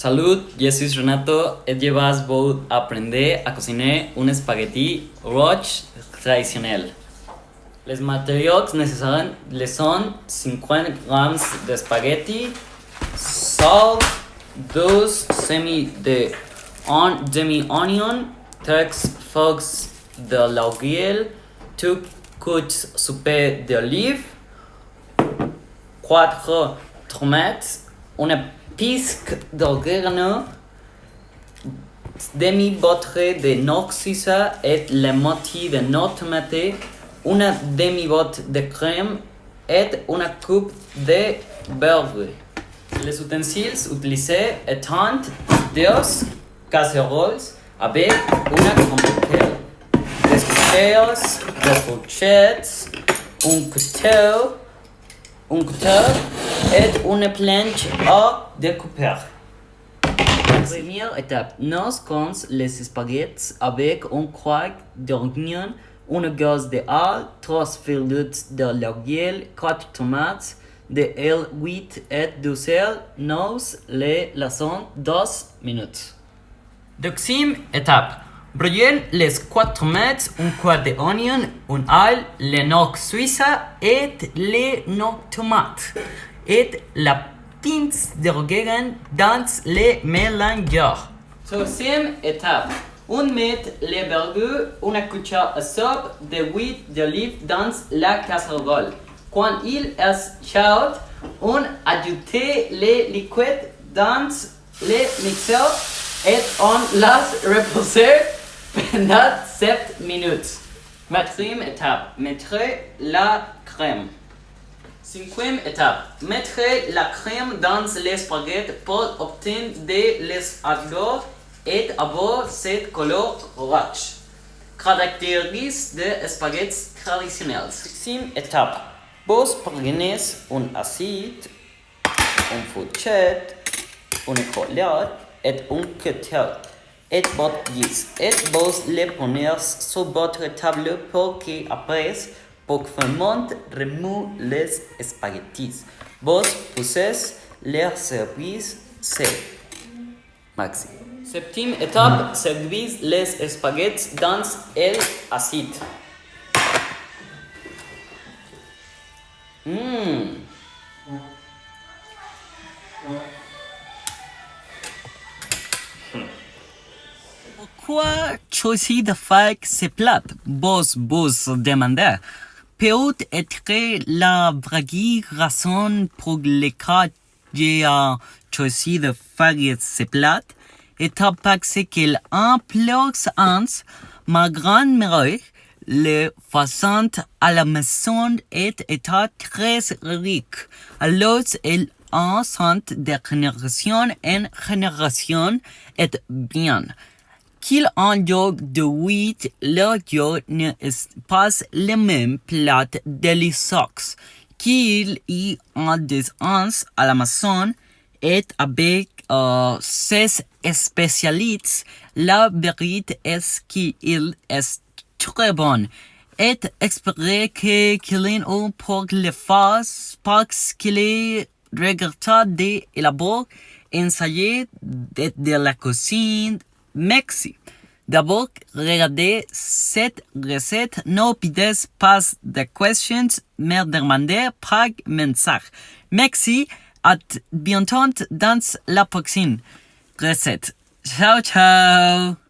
Salut, je suis Renato et je vais apprendre à cuisiner un spaghetti roche traditionnel. Les matériaux nécessaires sont 50 g de spaghetti, sal, 2 demi-oignon, 3 feuilles de laurier, 2 cuits soupe d'olive, 4 tomates, une pisque d'organo, demi-botte de noix et la moitié de nos tomates, une demi-botte de crème et une coupe de beurre. Les ustensiles utilisés étant 2 casseroles avec une combustible, des cuchillos, des fourchettes, un couteau et une planche à découper. Première étape, nous cuisons les spaghettis avec un quart d'oignon, une gousse d'ail, 3 feuilles de laurier, 4 tomates, de l'huile et du sel. Nous les laissons 2 minutes. Deuxième étape, brouillons les 4 tomates, un quart d'oignon, un ail, les noix suisses et les noix tomates, et la pince d'organo dans le mélangeur. Troisième étape, on met les burgers, une cuillère à soupe d'huile d'olive dans la casserole. Quand il est chaud, on ajoute les liquides dans le mixeur et on laisse reposer pendant 7 minutes. Quatrième étape, mettre la crème. Cinquième étape, mettre la crème dans les spaghettis pour obtenir des ardeurs et avoir cette couleur rouge. Caractérise des spaghettis traditionnels. Sixième étape, vous prenez un assiette, une fourchette, une cuillère et un couteau et votre yeast et vous les prenez sur votre table pour qu'après proprement remuer les spaghettis. Vous poussez les services c'est maxi. Septième étape, servir les spaghettis dans l'assiette. Pourquoi choisir de faire ce plat? Vous demandez. Peut-être la vraie raison pour laquelle j'ai choisi de faire ce plat est parce qu'il influence ma grand-mère. Le faisant à la maison était très riche. Alors, elle enseigne de génération en génération et bien qu'il en d'aujourd'hui, le jour ne est pas le même plat délicieux qu'il y a des ans à la maison et avec ses spécialistes. La vérité est qu'il est très bon et espérer qu'il ait un pour le faire parce qu'il est regretté d'élaborer essayer de la cuisine. Merci. D'abord, regardez cette recette. N'oubliez pas de questions, me demander par message. Merci. À bientôt dans la prochaine recette. Ciao, ciao.